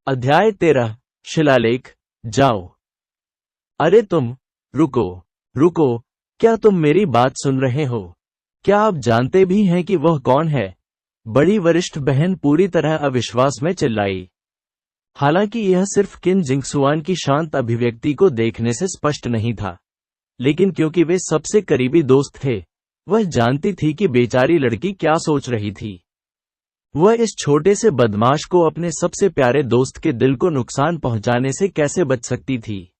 अध्याय 13। शिलालेख। जाओ। अरे तुम, रुको, रुको, क्या तुम मेरी बात सुन रहे हो? क्या आप जानते भी हैं कि वह कौन है? बड़ी वरिष्ठ बहन पूरी तरह अविश्वास में चिल्लाई। हालांकि यह सिर्फ किन जिंगसुआन की शांत अभिव्यक्ति को देखने से स्पष्ट नहीं था, लेकिन क्योंकि वे सबसे करीबी दोस्त थे, वह जानती थी कि बेचारी लड़की क्या सोच रही थी। वह इस छोटे से बदमाश को अपने सबसे प्यारे दोस्त के दिल को नुकसान पहुंचाने से कैसे बच सकती थी?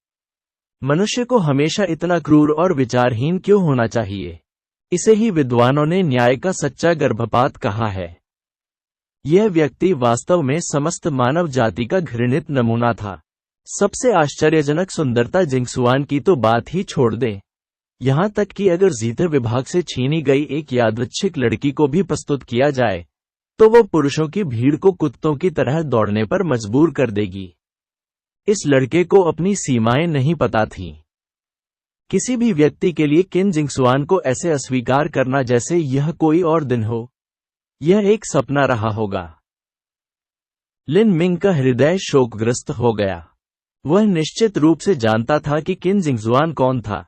मनुष्य को हमेशा इतना क्रूर और विचारहीन क्यों होना चाहिए? इसे ही विद्वानों ने न्याय का सच्चा गर्भपात कहा है। यह व्यक्ति वास्तव में समस्त मानव जाति का घृणित नमूना था। सबसे आश्चर्यजनक सुंदरता जिंगसुआन की तो बात ही छोड़ दें। यहां तक कि अगर जीतर विभाग से छीनी गई एक यादृच्छिक लड़की को भी प्रस्तुत किया जाए, तो वो पुरुषों की भीड़ को कुत्तों की तरह दौड़ने पर मजबूर कर देगी। इस लड़के को अपनी सीमाएं नहीं पता थीं। किसी भी व्यक्ति के लिए किन जिंगसुआन को ऐसे अस्वीकार करना जैसे यह कोई और दिन हो, यह एक सपना रहा होगा। लिन मिंग का हृदय शोकग्रस्त हो गया। वह निश्चित रूप से जानता था कि किन जिंगसुआन कौन था,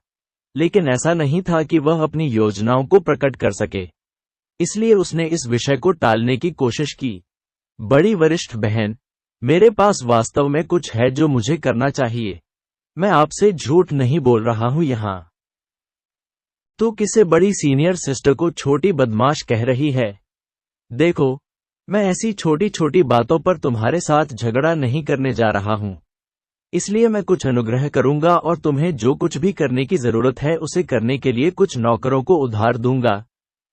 लेकिन ऐसा नहीं था कि वह अपनी योजनाओं को प्रकट कर सके। इसलिए उसने इस विषय को टालने की कोशिश की। बड़ी वरिष्ठ बहन, मेरे पास वास्तव में कुछ है जो मुझे करना चाहिए। मैं आपसे झूठ नहीं बोल रहा हूं यहां। तू किसे बड़ी सीनियर सिस्टर को छोटी बदमाश कह रही है? देखो, मैं ऐसी छोटी छोटी बातों पर तुम्हारे साथ झगड़ा नहीं करने जा रहा हूं। इसलिए मैं कुछ अनुग्रह करूंगा और तुम्हें जो कुछ भी करने की जरूरत है उसे करने के लिए कुछ नौकरों को उधार दूंगा,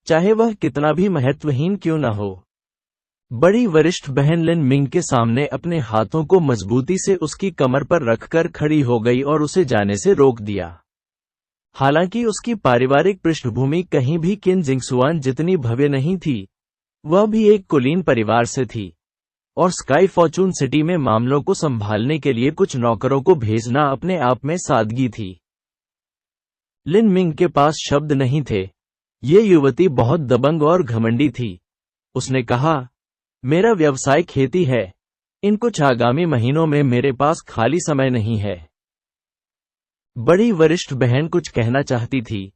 चाहे वह कितना भी महत्वहीन क्यों न हो। बड़ी वरिष्ठ बहन लिन मिंग के सामने अपने हाथों को मजबूती से उसकी कमर पर रखकर खड़ी हो गई और उसे जाने से रोक दिया। हालांकि उसकी पारिवारिक पृष्ठभूमि कहीं भी किन जिंगसुआन जितनी भव्य नहीं थी, वह भी एक कुलीन परिवार से थी, और स्काई फॉर्चून सिटी में मामलों को संभालने के लिए कुछ नौकरों को भेजना अपने आप में सादगी थी। लिन मिंग के पास शब्द नहीं थे। ये युवती बहुत दबंग और घमंडी थी। उसने कहा, मेरा व्यवसाय खेती है। इन कुछ आगामी महीनों में मेरे पास खाली समय नहीं है। बड़ी वरिष्ठ बहन कुछ कहना चाहती थी,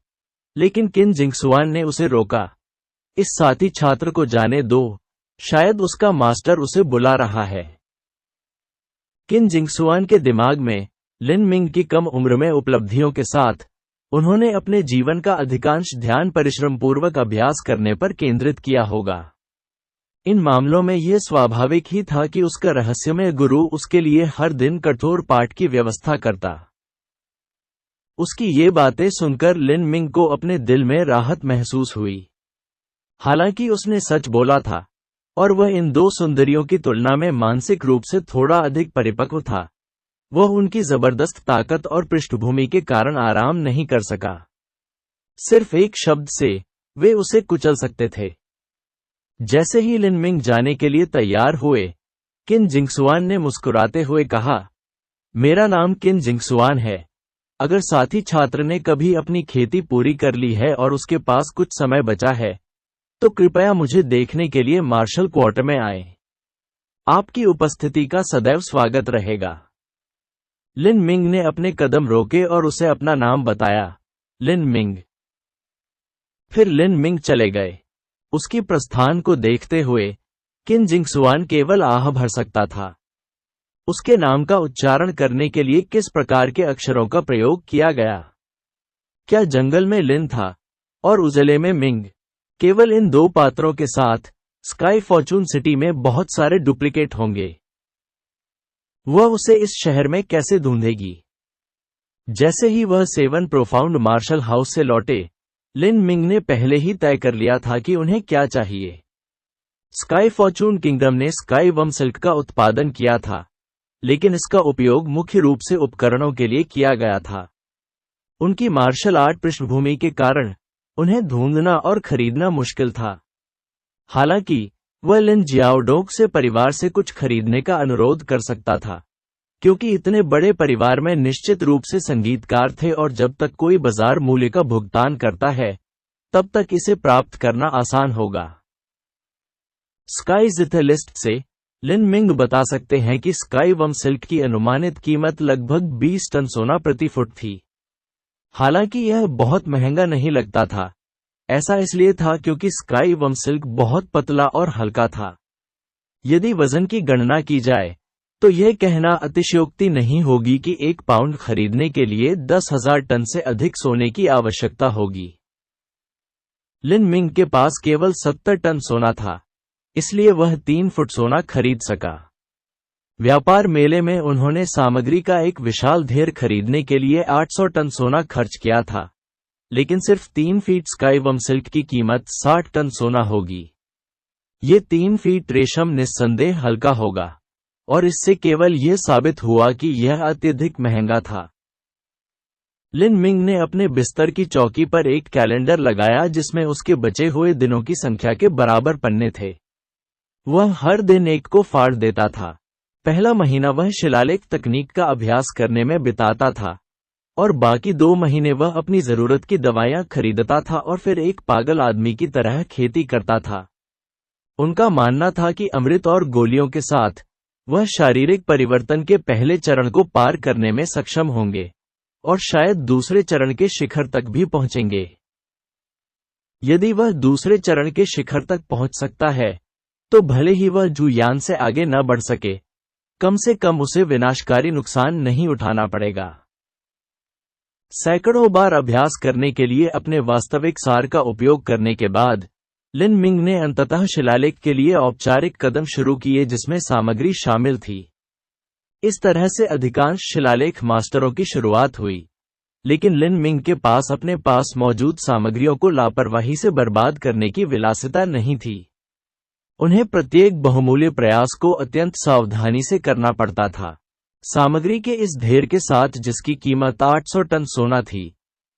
लेकिन किन जिंगसुआन ने उसे रोका। इस साथी छात्र को जाने दो, शायद उसका मास्टर उसे बुला रहा है। किन जिंगसुआन के दिमाग में लिन मिंग की कम उम्र में उपलब्धियों के साथ उन्होंने अपने जीवन का अधिकांश ध्यान परिश्रमपूर्वक अभ्यास करने पर केंद्रित किया होगा। इन मामलों में यह स्वाभाविक ही था कि उसका रहस्यमय गुरु उसके लिए हर दिन कठोर पाठ की व्यवस्था करता। उसकी ये बातें सुनकर लिन मिंग को अपने दिल में राहत महसूस हुई। हालांकि उसने सच बोला था, और वह इन दो सुंदरियों की तुलना में मानसिक रूप से थोड़ा अधिक परिपक्व था। वह उनकी जबरदस्त ताकत और पृष्ठभूमि के कारण आराम नहीं कर सका। सिर्फ एक शब्द से वे उसे कुचल सकते थे। जैसे ही लिन मिंग जाने के लिए तैयार हुए, किन जिंगसुआन ने मुस्कुराते हुए कहा, मेरा नाम किन जिंगसुआन है। अगर साथी छात्र ने कभी अपनी खेती पूरी कर ली है और उसके पास कुछ समय बचा है, तो कृपया मुझे देखने के लिए मार्शल क्वार्टर में आए। आपकी उपस्थिति का सदैव स्वागत रहेगा। लिन मिंग ने अपने कदम रोके और उसे अपना नाम बताया, लिन मिंग। फिर लिन मिंग चले गए। उसकी प्रस्थान को देखते हुए किन जिंगसुआन केवल आह भर सकता था। उसके नाम का उच्चारण करने के लिए किस प्रकार के अक्षरों का प्रयोग किया गया? क्या जंगल में लिन था और उजले में मिंग? केवल इन दो पात्रों के साथ स्काई फॉर्चून सिटी में बहुत सारे डुप्लीकेट होंगे। वह उसे इस शहर में कैसे ढूंढेगी? जैसे ही वह सेवन प्रोफाउंड मार्शल हाउस से लौटे, लिन मिंग ने पहले ही तय कर लिया था कि उन्हें क्या चाहिए। स्काई फॉर्चून किंगडम ने स्काई वम सिल्क का उत्पादन किया था, लेकिन इसका उपयोग मुख्य रूप से उपकरणों के लिए किया गया था। उनकी मार्शल आर्ट पृष्ठभूमि के कारण उन्हें ढूंढना और खरीदना मुश्किल था। हालांकि वह लिन जियाओडोंग से परिवार से कुछ खरीदने का अनुरोध कर सकता था, क्योंकि इतने बड़े परिवार में निश्चित रूप से संगीतकार थे और जब तक कोई बाजार मूल्य का भुगतान करता है, तब तक इसे प्राप्त करना आसान होगा। स्काई जिथे लिस्ट से लिन मिंग बता सकते हैं कि स्काई वम सिल्क की अनुमानित कीमत लगभग 20 टन सोना प्रति फुट थी। हालांकि यह बहुत महंगा नहीं लगता था। ऐसा इसलिए था क्योंकि स्काई वम सिल्क बहुत पतला और हल्का था। यदि वजन की गणना की जाए तो यह कहना अतिशयोक्ति नहीं होगी कि 1 पाउंड खरीदने के लिए 10,000 टन से अधिक सोने की आवश्यकता होगी। लिन मिंग के पास केवल 70 टन सोना था, इसलिए वह 3 फुट सोना खरीद सका। व्यापार मेले में उन्होंने सामग्री का एक विशाल ढेर खरीदने के लिए 800 टन सोना खर्च किया था, लेकिन सिर्फ 3 फीट स्काई वम सिल्क की कीमत 60 टन सोना होगी। ये 3 फीट रेशम निस्संदेह हल्का होगा, और इससे केवल यह साबित हुआ कि यह अत्यधिक महंगा था। लिन मिंग ने अपने बिस्तर की चौकी पर एक कैलेंडर लगाया जिसमें उसके बचे हुए दिनों की संख्या के बराबर पन्ने थे। वह हर दिन एक को फाड़ देता था। पहला महीना वह शिलालेख तकनीक का अभ्यास करने में बिताता था, और बाकी 2 महीने वह अपनी जरूरत की दवाइयां खरीदता था और फिर एक पागल आदमी की तरह खेती करता था। उनका मानना था कि अमृत और गोलियों के साथ वह शारीरिक परिवर्तन के पहले चरण को पार करने में सक्षम होंगे, और शायद दूसरे चरण के शिखर तक भी पहुंचेंगे। यदि वह दूसरे चरण के शिखर तक पहुंच सकता है, तो भले ही वह जुयान से आगे न बढ़ सके, कम से कम उसे विनाशकारी नुकसान नहीं उठाना पड़ेगा। सैकड़ों बार अभ्यास करने के लिए अपने वास्तविक सार का उपयोग करने के बाद लिन मिंग ने अंततः शिलालेख के लिए औपचारिक कदम शुरू किए जिसमें सामग्री शामिल थी। इस तरह से अधिकांश शिलालेख मास्टरों की शुरुआत हुई, लेकिन लिन मिंग के पास अपने पास मौजूद सामग्रियों को लापरवाही से बर्बाद करने की विलासिता नहीं थी। उन्हें प्रत्येक बहुमूल्य प्रयास को अत्यंत सावधानी से करना पड़ता था। सामग्री के इस ढेर के साथ जिसकी कीमत 800 टन सोना थी,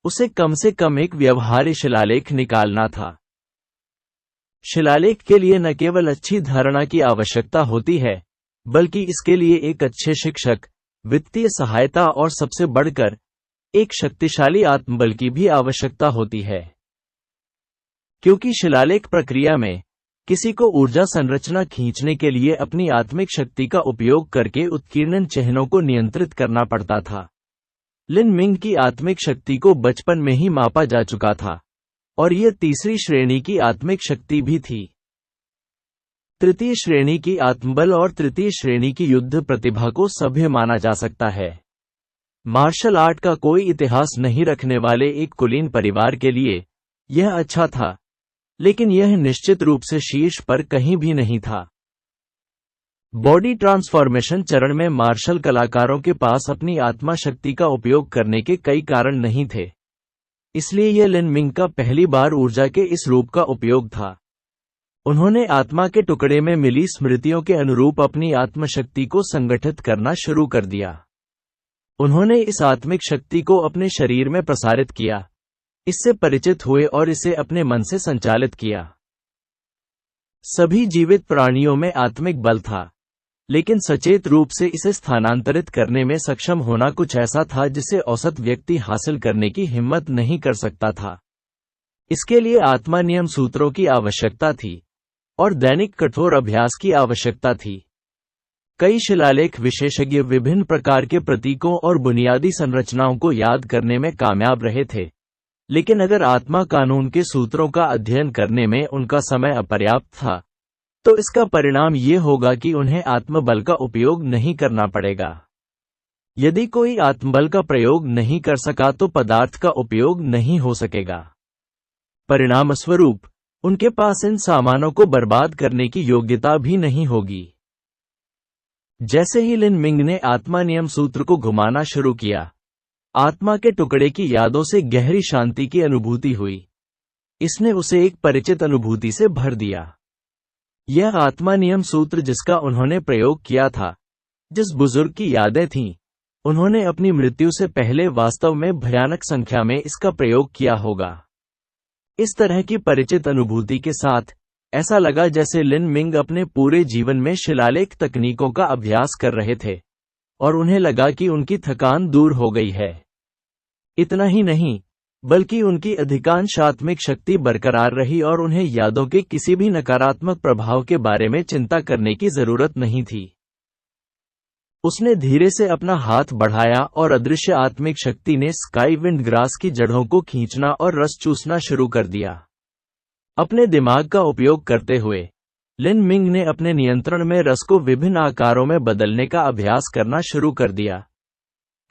उसे कम से कम एक व्यवहार्य शिलालेख निकालना था। शिलालेख के लिए न केवल अच्छी धारणा की आवश्यकता होती है, बल्कि इसके लिए एक अच्छे शिक्षक, वित्तीय सहायता और सबसे बढ़कर एक शक्तिशाली आत्मबल की भी आवश्यकता होती है। क्योंकि शिलालेख प्रक्रिया में किसी को ऊर्जा संरचना खींचने के लिए अपनी आत्मिक शक्ति का उपयोग करके उत्कीर्णन चिह्नों को नियंत्रित करना पड़ता था। लिन मिंग की आत्मिक शक्ति को बचपन में ही मापा जा चुका था, और यह तीसरी श्रेणी की आत्मिक शक्ति भी थी। तृतीय श्रेणी की आत्मबल और तृतीय श्रेणी की युद्ध प्रतिभा को सभ्य माना जा सकता है। मार्शल आर्ट का कोई इतिहास नहीं रखने वाले एक कुलीन परिवार के लिए यह अच्छा था, लेकिन यह निश्चित रूप से शीर्ष पर कहीं भी नहीं था। बॉडी ट्रांसफॉर्मेशन चरण में मार्शल कलाकारों के पास अपनी आत्मा शक्ति का उपयोग करने के कई कारण नहीं थे, इसलिए यह लिन मिंग का पहली बार ऊर्जा के इस रूप का उपयोग था। उन्होंने आत्मा के टुकड़े में मिली स्मृतियों के अनुरूप अपनी आत्मशक्ति को संगठित करना शुरू कर दिया। उन्होंने इस आत्मिक शक्ति को अपने शरीर में प्रसारित किया, इससे परिचित हुए और इसे अपने मन से संचालित किया। सभी जीवित प्राणियों में आत्मिक बल था, लेकिन सचेत रूप से इसे स्थानांतरित करने में सक्षम होना कुछ ऐसा था जिसे औसत व्यक्ति हासिल करने की हिम्मत नहीं कर सकता था। इसके लिए आत्मा नियम सूत्रों की आवश्यकता थी और दैनिक कठोर अभ्यास की आवश्यकता थी। कई शिलालेख विशेषज्ञ विभिन्न प्रकार के प्रतीकों और बुनियादी संरचनाओं को याद करने में कामयाब रहे थे, लेकिन अगर आत्मा कानून के सूत्रों का अध्ययन करने में उनका समय अपर्याप्त था, तो इसका परिणाम ये होगा कि उन्हें आत्मबल का उपयोग नहीं करना पड़ेगा। यदि कोई आत्मबल का प्रयोग नहीं कर सका तो पदार्थ का उपयोग नहीं हो सकेगा। परिणामस्वरूप उनके पास इन सामानों को बर्बाद करने की योग्यता भी नहीं होगी। जैसे ही लिन मिंग ने आत्मा नियम सूत्र को घुमाना शुरू किया, आत्मा के टुकड़े की यादों से गहरी शांति की अनुभूति हुई। इसने उसे एक परिचित अनुभूति से भर दिया। यह आत्मा नियम सूत्र जिसका उन्होंने प्रयोग किया था, जिस बुजुर्ग की यादें थीं, उन्होंने अपनी मृत्यु से पहले वास्तव में भयानक संख्या में इसका प्रयोग किया होगा। इस तरह की परिचित अनुभूति के साथ ऐसा लगा जैसे लिन मिंग अपने पूरे जीवन में शिलालेख तकनीकों का अभ्यास कर रहे थे और उन्हें लगा कि उनकी थकान दूर हो गई है। इतना ही नहीं, बल्कि उनकी अधिकांश आत्मिक शक्ति बरकरार रही और उन्हें यादों के किसी भी नकारात्मक प्रभाव के बारे में चिंता करने की जरूरत नहीं थी। उसने धीरे से अपना हाथ बढ़ाया और अदृश्य आत्मिक शक्ति ने स्काई विंड ग्रास की जड़ों को खींचना और रस चूसना शुरू कर दिया। अपने दिमाग का उपयोग करते हुए लिन मिंग ने अपने नियंत्रण में रस को विभिन्न आकारों में बदलने का अभ्यास करना शुरू कर दिया।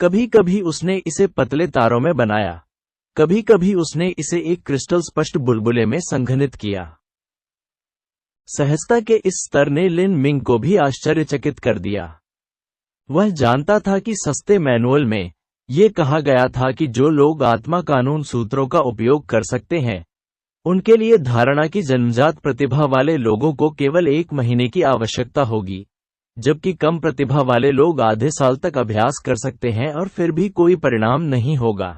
कभी कभी उसने इसे पतले तारों में बनाया, कभी कभी उसने इसे एक क्रिस्टल स्पष्ट बुलबुले में संघनित किया। सहजता के इस स्तर ने लिन मिंग को भी आश्चर्यचकित कर दिया। वह जानता था कि सस्ते मैनुअल में ये कहा गया था कि जो लोग आत्मा कानून सूत्रों का उपयोग कर सकते हैं, उनके लिए धारणा की जन्मजात प्रतिभा वाले लोगों को केवल 1 महीने की आवश्यकता होगी, जबकि कम प्रतिभा वाले लोग आधे साल तक अभ्यास कर सकते हैं और फिर भी कोई परिणाम नहीं होगा।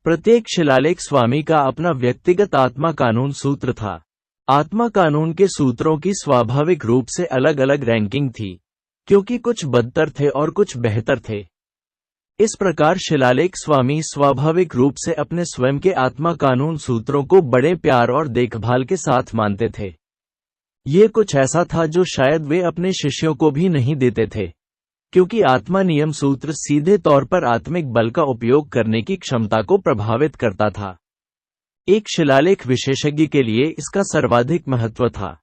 प्रत्येक शिलालेख स्वामी का अपना व्यक्तिगत आत्मा कानून सूत्र था। आत्मा कानून के सूत्रों की स्वाभाविक रूप से अलग अलग रैंकिंग थी, क्योंकि कुछ बदतर थे और कुछ बेहतर थे। इस प्रकार शिलालेख स्वामी स्वाभाविक रूप से अपने स्वयं के आत्मा कानून सूत्रों को बड़े प्यार और देखभाल के साथ मानते थे। ये कुछ ऐसा था जो शायद वे अपने शिष्यों को भी नहीं देते थे, क्योंकि आत्मा नियम सूत्र सीधे तौर पर आत्मिक बल का उपयोग करने की क्षमता को प्रभावित करता था। एक शिलालेख विशेषज्ञ के लिए इसका सर्वाधिक महत्व था।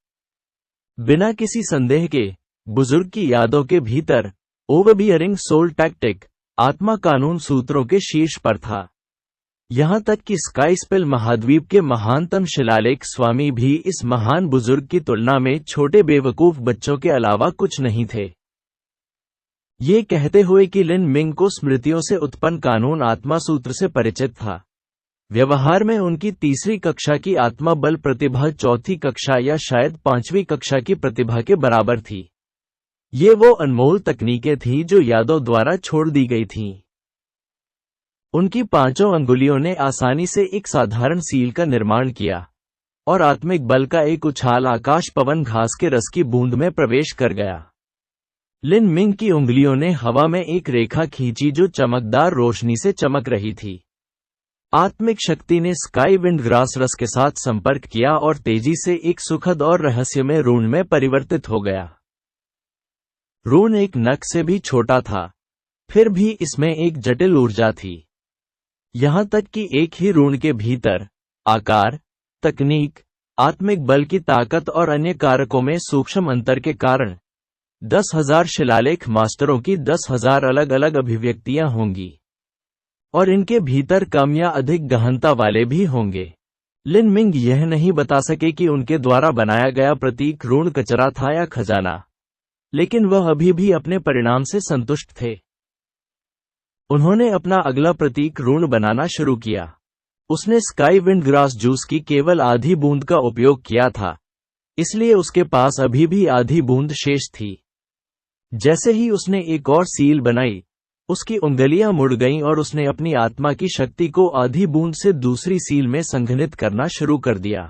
बिना किसी संदेह के बुजुर्ग की यादों के भीतर ओवरबियरिंग सोल टैक्टिक आत्मा कानून सूत्रों के शीर्ष पर था। यहां तक कि स्काईस्पेल महाद्वीप के महानतम शिलालेख स्वामी भी इस महान बुजुर्ग की तुलना में छोटे बेवकूफ बच्चों के अलावा कुछ नहीं थे। ये कहते हुए कि लिन मिंग को स्मृतियों से उत्पन्न कानून आत्मा सूत्र से परिचित था। व्यवहार में उनकी 3री कक्षा की आत्मा बल प्रतिभा 4थी कक्षा या शायद 5वीं कक्षा की प्रतिभा के बराबर थी। ये वो अनमोल तकनीकें थीं जो यादों द्वारा छोड़ दी गई थीं। उनकी 5 अंगुलियों ने आसानी से एक साधारण सील का निर्माण किया और आत्मिक बल का एक उछाल आकाश पवन घास के रस की बूंद में प्रवेश कर गया। लिन मिंग की उंगलियों ने हवा में एक रेखा खींची जो चमकदार रोशनी से चमक रही थी। आत्मिक शक्ति ने स्काई विंड ग्रास रस के साथ संपर्क किया और तेजी से एक सुखद और रहस्यमय रून में परिवर्तित हो गया। रून एक नख से भी छोटा था, फिर भी इसमें एक जटिल ऊर्जा थी। यहां तक कि एक ही रून के भीतर आकार, तकनीक, आत्मिक बल की ताकत और अन्य कारकों में सूक्ष्म अंतर के कारण 10,000 शिलालेख मास्टरों की 10,000 अलग अलग अभिव्यक्तियां होंगी, और इनके भीतर कम या अधिक गहनता वाले भी होंगे। लिन मिंग यह नहीं बता सके कि उनके द्वारा बनाया गया प्रतीक रून कचरा था या खजाना, लेकिन वह अभी भी अपने परिणाम से संतुष्ट थे। उन्होंने अपना अगला प्रतीक रून बनाना शुरू किया। उसने स्काई विंड ग्रास जूस की केवल आधी बूंद का उपयोग किया था, इसलिए उसके पास अभी भी आधी बूंद शेष थी। जैसे ही उसने एक और सील बनाई, उसकी उंगलियां मुड़ गईं और उसने अपनी आत्मा की शक्ति को आधी बूंद से दूसरी सील में संघनित करना शुरू कर दिया।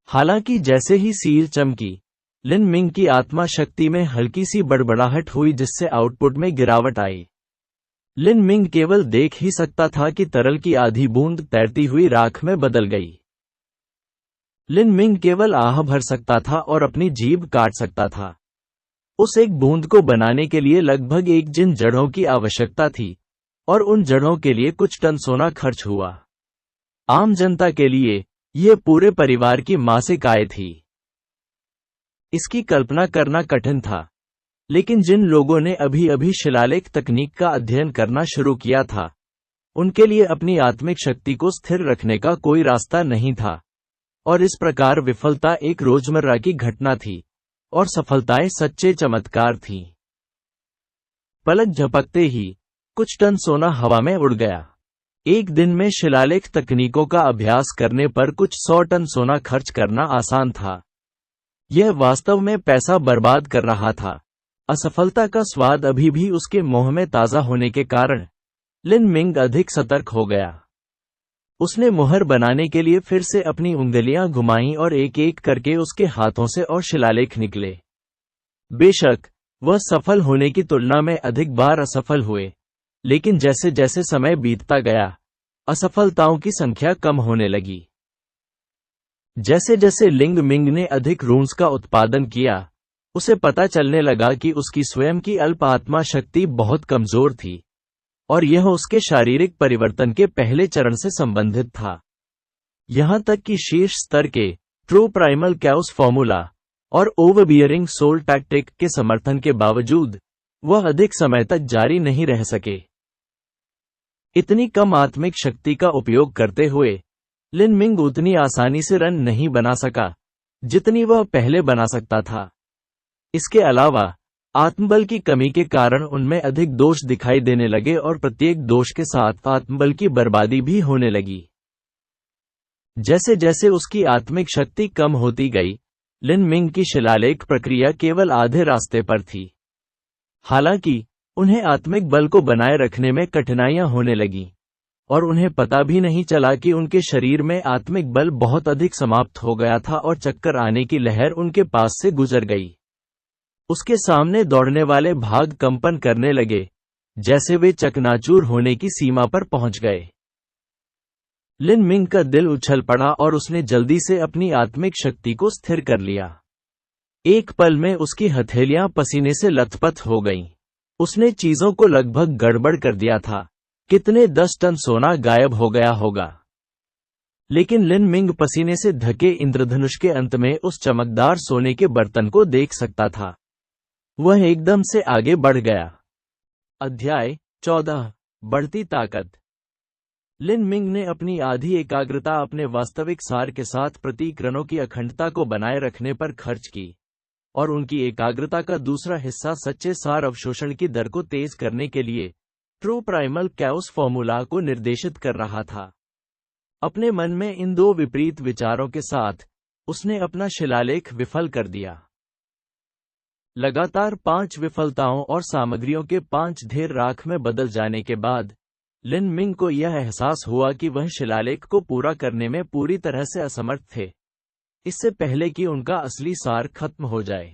हालांकि जैसे ही सील चमकी, लिन मिंग की आत्मा शक्ति में हल्की सी बड़बड़ाहट हुई जिससे आउटपुट में गिरावट आई। लिन मिंग केवल देख ही सकता था कि तरल की आधी बूंद तैरती हुई राख में बदल गई। लिन मिंग केवल आह भर सकता था और अपनी जीभ काट सकता था। उस एक बूंद को बनाने के लिए लगभग 1 जिन जड़ों की आवश्यकता थी, और उन जड़ों के लिए कुछ टन सोना खर्च हुआ। आम जनता के लिए यह पूरे परिवार की मासिक आय थी। इसकी कल्पना करना कठिन था, लेकिन जिन लोगों ने अभी अभी शिलालेख तकनीक का अध्ययन करना शुरू किया था, उनके लिए अपनी आत्मिक शक्ति को स्थिर रखने का कोई रास्ता नहीं था, और इस प्रकार विफलता एक रोजमर्रा की घटना थी और सफलताएं सच्चे चमत्कार थीं। पलक झपकते ही कुछ टन सोना हवा में उड़ गया। एक दिन में शिलालेख तकनीकों का अभ्यास करने पर कुछ 100 टन सोना खर्च करना आसान था। यह वास्तव में पैसा बर्बाद कर रहा था। असफलता का स्वाद अभी भी उसके मुंह में ताजा होने के कारण लिन मिंग अधिक सतर्क हो गया। उसने मुहर बनाने के लिए फिर से अपनी उंगलियां घुमाईं और एक एक करके उसके हाथों से और शिलालेख निकले। बेशक वह सफल होने की तुलना में अधिक बार असफल हुए, लेकिन जैसे जैसे समय बीतता गया, असफलताओं की संख्या कम होने लगी। जैसे जैसे लिंग मिंग ने अधिक रून्स का उत्पादन किया, उसे पता चलने लगा कि उसकी स्वयं की अल्प आत्मा शक्ति बहुत कमजोर थी, और यह उसके शारीरिक परिवर्तन के पहले चरण से संबंधित था। यहां तक कि शीर्ष स्तर के ट्रू प्राइमल कैओस फॉर्मूला और ओवरबियरिंग सोल टैक्टिक के समर्थन के बावजूद वह अधिक समय तक जारी नहीं रह सके। इतनी कम आत्मिक शक्ति का उपयोग करते हुए लिन मिंग उतनी आसानी से रन नहीं बना सका जितनी वह पहले बना सकता था। इसके अलावा आत्मबल की कमी के कारण उनमें अधिक दोष दिखाई देने लगे और प्रत्येक दोष के साथ आत्मबल की बर्बादी भी होने लगी। जैसे जैसे उसकी आत्मिक शक्ति कम होती गई, लिन मिंग की शिलालेख प्रक्रिया केवल आधे रास्ते पर थी। हालांकि उन्हें आत्मिक बल को बनाए रखने में कठिनाइयां होने लगीं, और उन्हें पता भी नहीं चला कि उनके शरीर में आत्मिक बल बहुत अधिक समाप्त हो गया था और चक्कर आने की लहर उनके पास से गुजर गई। उसके सामने दौड़ने वाले भाग कंपन करने लगे, जैसे वे चकनाचूर होने की सीमा पर पहुंच गए। लिन मिंग का दिल उछल पड़ा और उसने जल्दी से अपनी आत्मिक शक्ति को स्थिर कर लिया। एक पल में उसकी हथेलियां पसीने से लथपथ हो गईं। उसने चीजों को लगभग गड़बड़ कर दिया था। कितने 10 टन सोना गायब हो गया होगा। लेकिन लिन मिंग पसीने से ढके इंद्रधनुष के अंत में उस चमकदार सोने के बर्तन को देख सकता था। वह एकदम से आगे बढ़ गया। अध्याय 14 बढ़ती ताकत। लिन मिंग ने अपनी आधी एकाग्रता अपने वास्तविक सार के साथ प्रतिकरणों की अखंडता को बनाए रखने पर खर्च की, और उनकी एकाग्रता का दूसरा हिस्सा सच्चे सार अवशोषण की दर को तेज करने के लिए ट्रू प्राइमल कैओस फॉर्मूला को निर्देशित कर रहा था। अपने मन में इन दो विपरीत विचारों के साथ उसने अपना शिलालेख विफल कर दिया। लगातार 5 विफलताओं और सामग्रियों के 5 ढेर राख में बदल जाने के बाद लिन मिंग को यह एहसास हुआ कि वह शिलालेख को पूरा करने में पूरी तरह से असमर्थ थे, इससे पहले कि उनका असली सार खत्म हो जाए।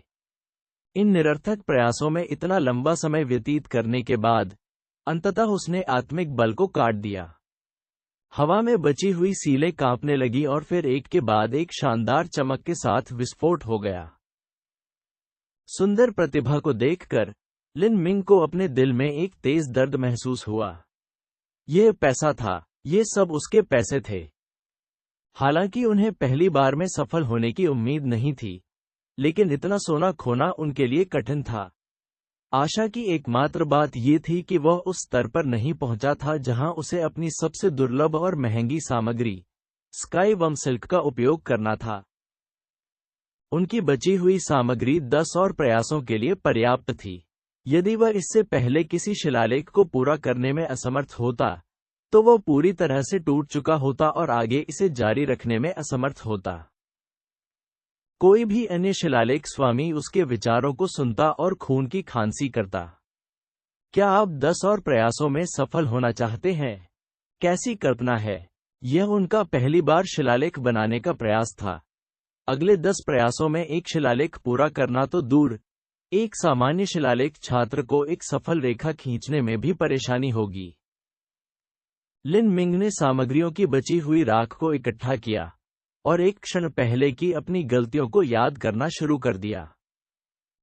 इन निरर्थक प्रयासों में इतना लंबा समय व्यतीत करने के बाद अंततः उसने आत्मिक बल को काट दिया। हवा में बची हुई सीलें कांपने लगी और फिर एक के बाद एक शानदार चमक के साथ विस्फोट हो गया। सुंदर प्रतिभा को देखकर लिन मिंग को अपने दिल में एक तेज दर्द महसूस हुआ। यह पैसा था, ये सब उसके पैसे थे। हालांकि उन्हें पहली बार में सफल होने की उम्मीद नहीं थी, लेकिन इतना सोना खोना उनके लिए कठिन था। आशा की एकमात्र बात यह थी कि वह उस स्तर पर नहीं पहुंचा था जहां उसे अपनी सबसे दुर्लभ और महंगी सामग्री स्काई वम सिल्क का उपयोग करना था। उनकी बची हुई सामग्री 10 और प्रयासों के लिए पर्याप्त थी। यदि वह इससे पहले किसी शिलालेख को पूरा करने में असमर्थ होता, तो वह पूरी तरह से टूट चुका होता और आगे इसे जारी रखने में असमर्थ होता। कोई भी अन्य शिलालेख स्वामी उसके विचारों को सुनता और खून की खांसी करता। क्या आप 10 और प्रयासों में सफल होना चाहते हैं? कैसी कल्पना है! यह उनका पहली बार शिलालेख बनाने का प्रयास था। अगले 10 प्रयासों में एक शिलालेख पूरा करना तो दूर, एक सामान्य शिलालेख छात्र को एक सफल रेखा खींचने में भी परेशानी होगी। लिन मिंग ने सामग्रियों की बची हुई राख को इकट्ठा किया और एक क्षण पहले की अपनी गलतियों को याद करना शुरू कर दिया।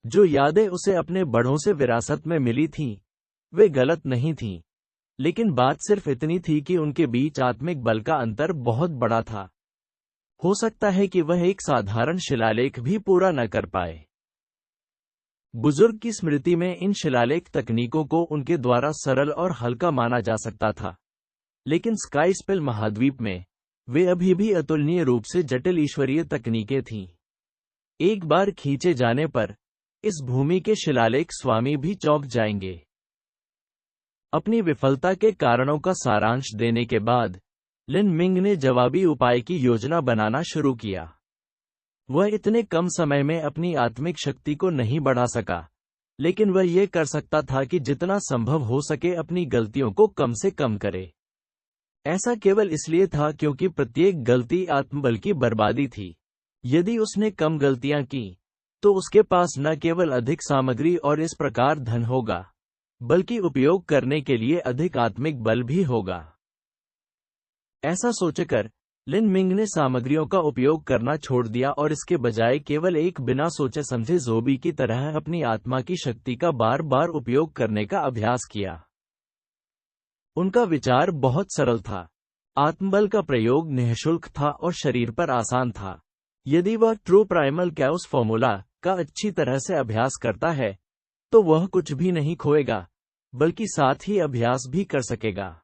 जो यादें उसे अपने बड़ों से विरासत में मिली थीं, वे गलत नहीं थीं, लेकिन बात सिर्फ इतनी थी कि उनके बीच आत्मिक बल का अंतर बहुत बड़ा था। हो सकता है कि वह एक साधारण शिलालेख भी पूरा न कर पाए। बुजुर्ग की स्मृति में इन शिलालेख तकनीकों को उनके द्वारा सरल और हल्का माना जा सकता था, लेकिन स्काई स्पेल महाद्वीप में वे अभी भी अतुलनीय रूप से जटिल ईश्वरीय तकनीकें थीं। एक बार खींचे जाने पर इस भूमि के शिलालेख स्वामी भी चौंक जाएंगे। अपनी विफलता के कारणों का सारांश देने के बाद लिन मिंग ने जवाबी उपाय की योजना बनाना शुरू किया। वह इतने कम समय में अपनी आत्मिक शक्ति को नहीं बढ़ा सका, लेकिन वह यह कर सकता था कि जितना संभव हो सके अपनी गलतियों को कम से कम करे। ऐसा केवल इसलिए था क्योंकि प्रत्येक गलती आत्मबल की बर्बादी थी। यदि उसने कम गलतियां की, तो उसके पास न केवल अधिक सामग्री और इस प्रकार धन होगा, बल्कि उपयोग करने के लिए अधिक आत्मिक बल भी होगा। ऐसा सोचकर लिन मिंग ने सामग्रियों का उपयोग करना छोड़ दिया और इसके बजाय केवल एक बिना सोचे समझे ज़ोंबी की तरह अपनी आत्मा की शक्ति का बार बार उपयोग करने का अभ्यास किया। उनका विचार बहुत सरल था। आत्मबल का प्रयोग निःशुल्क था और शरीर पर आसान था। यदि वह ट्रू प्राइमल कैओस फॉर्मूला का अच्छी तरह से अभ्यास करता है तो वह कुछ भी नहीं खोएगा, बल्कि साथ ही अभ्यास भी कर सकेगा।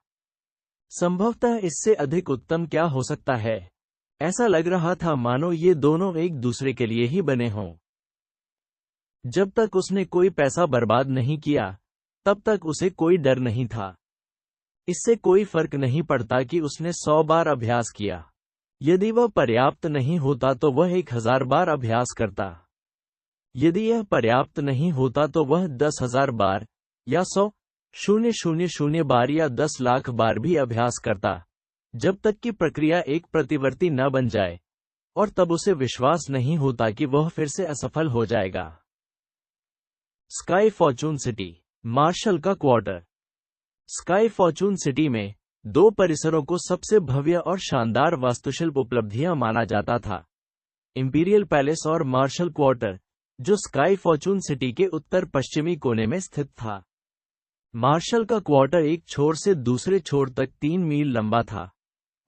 संभवतः इससे अधिक उत्तम क्या हो सकता है। ऐसा लग रहा था मानो ये दोनों एक दूसरे के लिए ही बने हों। जब तक उसने कोई पैसा बर्बाद नहीं किया, तब तक उसे कोई डर नहीं था। इससे कोई फर्क नहीं पड़ता कि उसने 100 बार अभ्यास किया। यदि वह पर्याप्त नहीं होता तो वह 1000 बार अभ्यास करता। यदि यह पर्याप्त नहीं होता तो वह 10,000 बार या 100,000 बार या 10 लाख बार भी अभ्यास करता, जब तक कि प्रक्रिया एक प्रतिवर्ती न बन जाए, और तब उसे विश्वास नहीं होता कि वह फिर से असफल हो जाएगा। स्काई फॉर्चून सिटी, मार्शल का क्वार्टर। स्काई फॉर्चून सिटी में 2 परिसरों को सबसे भव्य और शानदार वास्तुशिल्प उपलब्धियां माना जाता था, इंपीरियल पैलेस और मार्शल क्वार्टर, जो स्काई फॉर्चून सिटी के उत्तर पश्चिमी कोने में स्थित था। मार्शल का क्वार्टर एक छोर से दूसरे छोर तक 3 मील लंबा था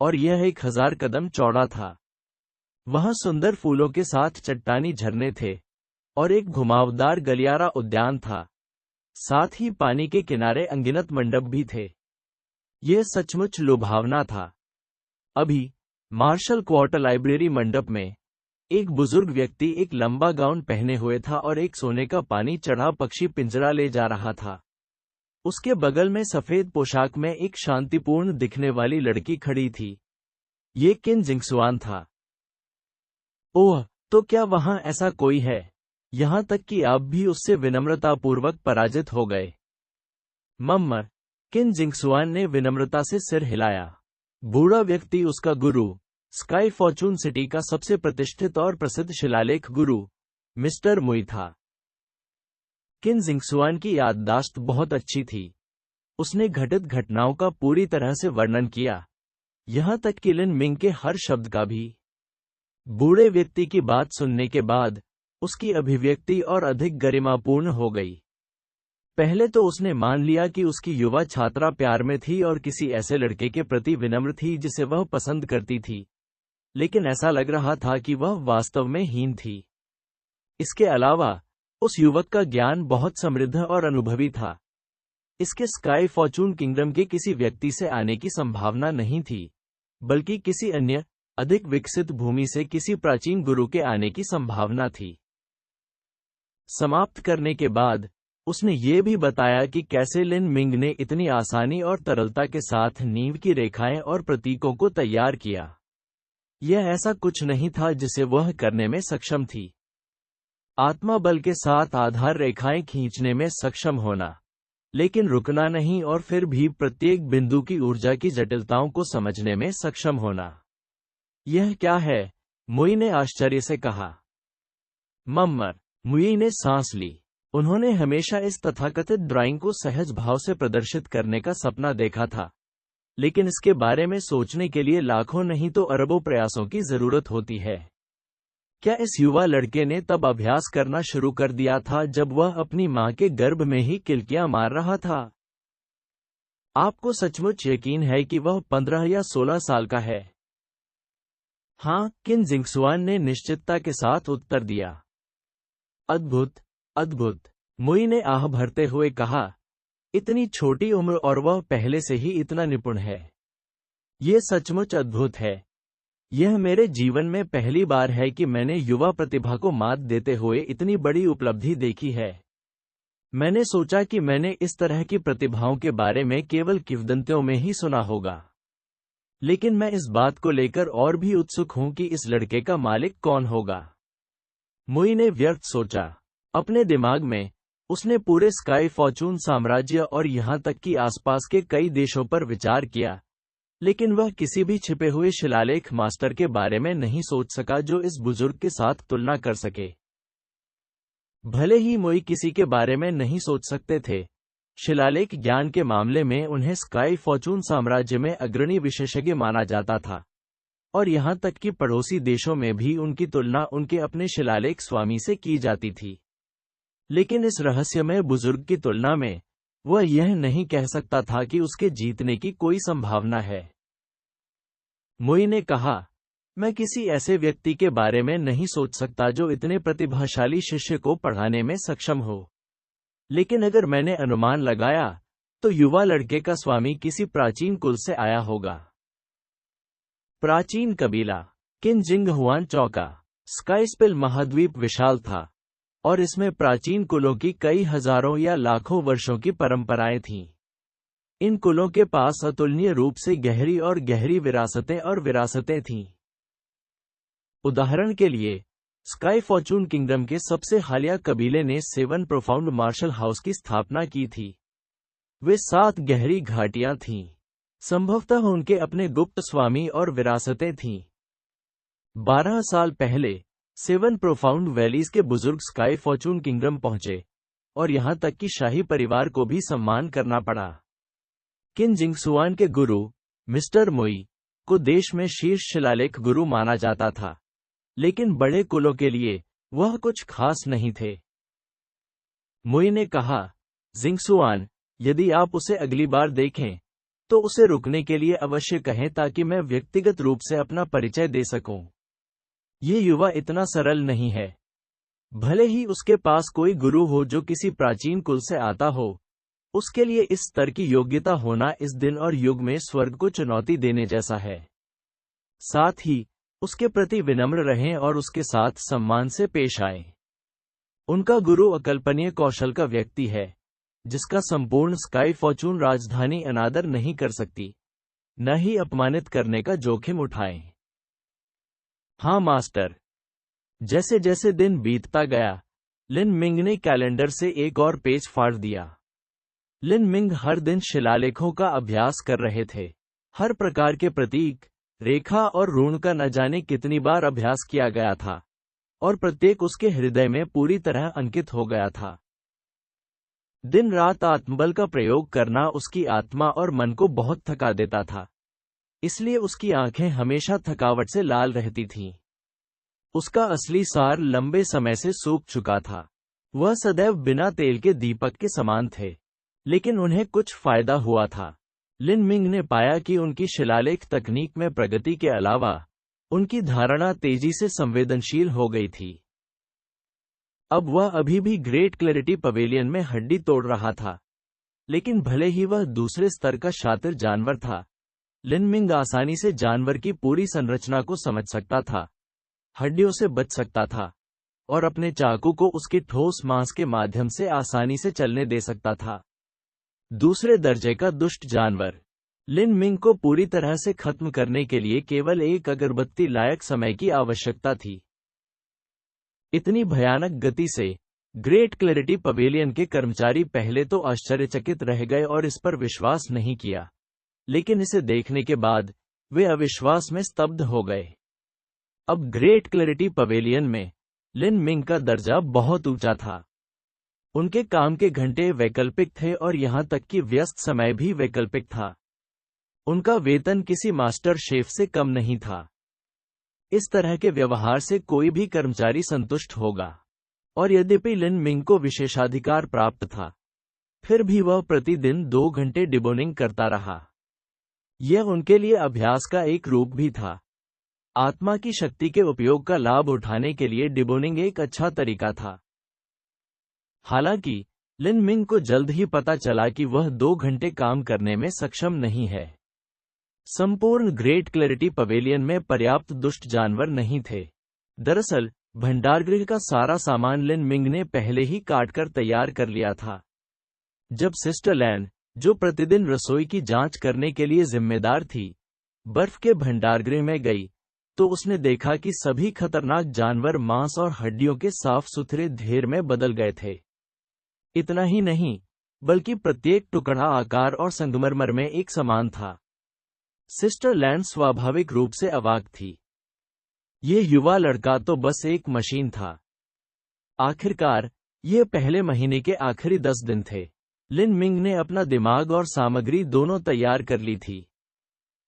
और यह 1000 कदम चौड़ा था। वहां सुंदर फूलों के साथ चट्टानी झरने थे और एक घुमावदार गलियारा उद्यान था। साथ ही पानी के किनारे अनगिनत मंडप भी थे। यह सचमुच लुभावना था। अभी मार्शल क्वार्टर लाइब्रेरी मंडप में एक बुजुर्ग व्यक्ति एक लंबा गाउन पहने हुए था और एक सोने का पानी चढ़ा पक्षी पिंजरा ले जा रहा था। उसके बगल में सफेद पोशाक में एक शांतिपूर्ण दिखने वाली लड़की खड़ी थी। ये किन जिंगसुआन था। ओह, तो क्या वहां ऐसा कोई है? यहां तक कि आप भी उससे विनम्रतापूर्वक पराजित हो गए। मम्मर, किन जिंगसुआन ने विनम्रता से सिर हिलाया। बूढ़ा व्यक्ति उसका गुरु, स्काई फॉर्चून सिटी का सबसे प्रतिष्ठित और प्रसिद्ध शिलालेख गुरु मिस्टर मुई था। किन जिंगसुआन की याददाश्त बहुत अच्छी थी। उसने घटित घटनाओं का पूरी तरह से वर्णन किया, यहां तक कि लिन मिंग के हर शब्द का भी। बूढ़े व्यक्ति की बात सुनने के बाद उसकी अभिव्यक्ति और अधिक गरिमापूर्ण हो गई। पहले तो उसने मान लिया कि उसकी युवा छात्रा प्यार में थी और किसी ऐसे लड़के के प्रति विनम्र थी जिसे वह पसंद करती थी, लेकिन ऐसा लग रहा था कि वह वास्तव में हीन थी। इसके अलावा उस युवक का ज्ञान बहुत समृद्ध और अनुभवी था। इसके स्काई फॉर्चून किंगडम के किसी व्यक्ति से आने की संभावना नहीं थी, बल्कि किसी अन्य अधिक विकसित भूमि से किसी प्राचीन गुरु के आने की संभावना थी। समाप्त करने के बाद उसने ये भी बताया कि कैसे लिन मिंग ने इतनी आसानी और तरलता के साथ नींव की रेखाएं और प्रतीकों को तैयार किया। यह ऐसा कुछ नहीं था जिसे वह करने में सक्षम थी। आत्मा बल के साथ आधार रेखाएं खींचने में सक्षम होना, लेकिन रुकना नहीं और फिर भी प्रत्येक बिंदु की ऊर्जा की जटिलताओं को समझने में सक्षम होना। यह क्या है? मुई ने आश्चर्य से कहा। मम्मर, मुई ने सांस ली। उन्होंने हमेशा इस तथाकथित ड्राइंग को सहज भाव से प्रदर्शित करने का सपना देखा था, लेकिन इसके बारे में सोचने के लिए लाखों नहीं तो अरबों प्रयासों की जरूरत होती है। क्या इस युवा लड़के ने तब अभ्यास करना शुरू कर दिया था जब वह अपनी मां के गर्भ में ही किलकियां मार रहा था? आपको सचमुच यकीन है कि वह 15 या 16 साल का है? हाँ, किन जिंगसुआन ने निश्चितता के साथ उत्तर दिया। अद्भुत, अद्भुत, मुई ने आह भरते हुए कहा। इतनी छोटी उम्र और वह पहले से ही इतना निपुण है। ये सचमुच अद्भुत है। यह मेरे जीवन में पहली बार है कि मैंने युवा प्रतिभा को मात देते हुए इतनी बड़ी उपलब्धि देखी है। मैंने सोचा कि मैंने इस तरह की प्रतिभाओं के बारे में केवल किंवदंतियों में ही सुना होगा, लेकिन मैं इस बात को लेकर और भी उत्सुक हूं कि इस लड़के का मालिक कौन होगा। मुई ने व्यर्थ सोचा। अपने दिमाग में उसने पूरे स्काई फॉर्चून साम्राज्य और यहां तक कि आसपास के कई देशों पर विचार किया, लेकिन वह किसी भी छिपे हुए शिलालेख मास्टर के बारे में नहीं सोच सका जो इस बुजुर्ग के साथ तुलना कर सके। भले ही मुई किसी के बारे में नहीं सोच सकते थे, शिलालेख ज्ञान के मामले में उन्हें स्काई फॉर्चून साम्राज्य में अग्रणी विशेषज्ञ माना जाता था, और यहाँ तक कि पड़ोसी देशों में भी उनकी तुलना उनके अपने शिलालेख स्वामी से की जाती थी। लेकिन इस रहस्यमय बुजुर्ग की तुलना में वह यह नहीं कह सकता था कि उसके जीतने की कोई संभावना है। मुई ने कहा, मैं किसी ऐसे व्यक्ति के बारे में नहीं सोच सकता जो इतने प्रतिभाशाली शिष्य को पढ़ाने में सक्षम हो। लेकिन अगर मैंने अनुमान लगाया तो युवा लड़के का स्वामी किसी प्राचीन कुल से आया होगा। प्राचीन कबीला किनजिंग हुआन चौका। स्काईस्पिल महाद्वीप विशाल था और इसमें प्राचीन कुलों की कई हजारों या लाखों वर्षों की परंपराएं थीं। इन कुलों के पास अतुलनीय रूप से गहरी विरासतें थीं। उदाहरण के लिए, स्काई फॉर्चून किंगडम के सबसे हालिया कबीले ने 7 प्रोफाउंड मार्शल हाउस की स्थापना की थी। वे 7 गहरी घाटियां थीं। संभवतः उनके अपने गुप्त स्वामी और विरासतें थीं। 12 साल पहले 7 प्रोफाउंड वैलीज के बुजुर्ग स्काई फॉर्चून किंगडम पहुंचे, और यहां तक कि शाही परिवार को भी सम्मान करना पड़ा। किन जिंगसुआन के गुरु मिस्टर मुई को देश में शीर्ष शिलालेख गुरु माना जाता था, लेकिन बड़े कुलों के लिए वह कुछ खास नहीं थे। मुई ने कहा, जिंगसुआन, यदि आप उसे अगली बार देखें तो उसे रुकने के लिए अवश्य कहें ताकि मैं व्यक्तिगत रूप से अपना परिचय दे सकूं। ये युवा इतना सरल नहीं है। भले ही उसके पास कोई गुरु हो जो किसी प्राचीन कुल से आता हो, उसके लिए इस स्तर की योग्यता होना इस दिन और युग में स्वर्ग को चुनौती देने जैसा है। साथ ही उसके प्रति विनम्र रहें और उसके साथ सम्मान से पेश आएं। उनका गुरु अकल्पनीय कौशल का व्यक्ति है, जिसका संपूर्ण स्काई फॉर्चून राजधानी अनादर नहीं कर सकती, न ही अपमानित करने का जोखिम उठाएं। हाँ मास्टर। जैसे जैसे दिन बीतता गया, लिन मिंग ने कैलेंडर से एक और पेज फाड़ दिया। लिन मिंग हर दिन शिलालेखों का अभ्यास कर रहे थे। हर प्रकार के प्रतीक, रेखा और ऋण का न जाने कितनी बार अभ्यास किया गया था, और प्रत्येक उसके हृदय में पूरी तरह अंकित हो गया था। दिन रात आत्मबल का प्रयोग करना उसकी आत्मा और मन को बहुत थका देता था, इसलिए उसकी आंखें हमेशा थकावट से लाल रहती थीं। उसका असली सार लंबे समय से सूख चुका था। वह सदैव बिना तेल के दीपक के समान थे, लेकिन उन्हें कुछ फायदा हुआ था। लिन मिंग ने पाया कि उनकी शिलालेख तकनीक में प्रगति के अलावा उनकी धारणा तेजी से संवेदनशील हो गई थी। अब वह अभी भी ग्रेट क्लैरिटी पवेलियन में हड्डी तोड़ रहा था, लेकिन भले ही वह दूसरे स्तर का शातिर जानवर था, लिन मिंग आसानी से जानवर की पूरी संरचना को समझ सकता था, हड्डियों से बच सकता था, और अपने चाकू को उसके ठोस मांस के माध्यम से आसानी से चलने दे सकता था। दूसरे दर्जे का दुष्ट जानवर। लिन मिंग को पूरी तरह से खत्म करने के लिए केवल एक अगरबत्ती लायक समय की आवश्यकता थी। इतनी भयानक गति से ग्रेट क्लैरिटी पवेलियन के कर्मचारी पहले तो आश्चर्यचकित रह गए और इस पर विश्वास नहीं किया, लेकिन इसे देखने के बाद वे अविश्वास में स्तब्ध हो गए। अब ग्रेट क्लैरिटी पवेलियन में लिन मिंग का दर्जा बहुत ऊंचा था। उनके काम के घंटे वैकल्पिक थे और यहां तक कि व्यस्त समय भी वैकल्पिक था। उनका वेतन किसी मास्टर शेफ से कम नहीं था। इस तरह के व्यवहार से कोई भी कर्मचारी संतुष्ट होगा, और यद्यपि लिन मिंग को विशेषाधिकार प्राप्त था, फिर भी वह प्रतिदिन 2 घंटे डिबोनिंग करता रहा। यह उनके लिए अभ्यास का एक रूप भी था। आत्मा की शक्ति के उपयोग का लाभ उठाने के लिए डिबोनिंग एक अच्छा तरीका था। हालांकि लिन मिंग को जल्द ही पता चला कि वह 2 घंटे काम करने में सक्षम नहीं है। संपूर्ण ग्रेट क्लैरिटी पवेलियन में पर्याप्त दुष्ट जानवर नहीं थे। दरअसल भंडारगृह का सारा सामान लिन मिंग ने पहले ही काटकर तैयार कर लिया था। जब सिस्टर लैन, जो प्रतिदिन रसोई की जांच करने के लिए जिम्मेदार थी, बर्फ के भंडारगृह में गई, तो उसने देखा कि सभी खतरनाक जानवर मांस और हड्डियों के साफ सुथरे ढेर में बदल गए थे। इतना ही नहीं, बल्कि प्रत्येक टुकड़ा आकार और संगमरमर में एक समान था। सिस्टर लैंड स्वाभाविक रूप से अवाक थी। ये युवा लड़का तो बस एक मशीन था। आखिरकार, ये पहले महीने के आखिरी 10 दिन थे। लिन मिंग ने अपना दिमाग और सामग्री दोनों तैयार कर ली थी।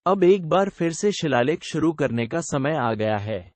अब एक बार फिर से शिलालेख शुरू करने का समय आ गया है।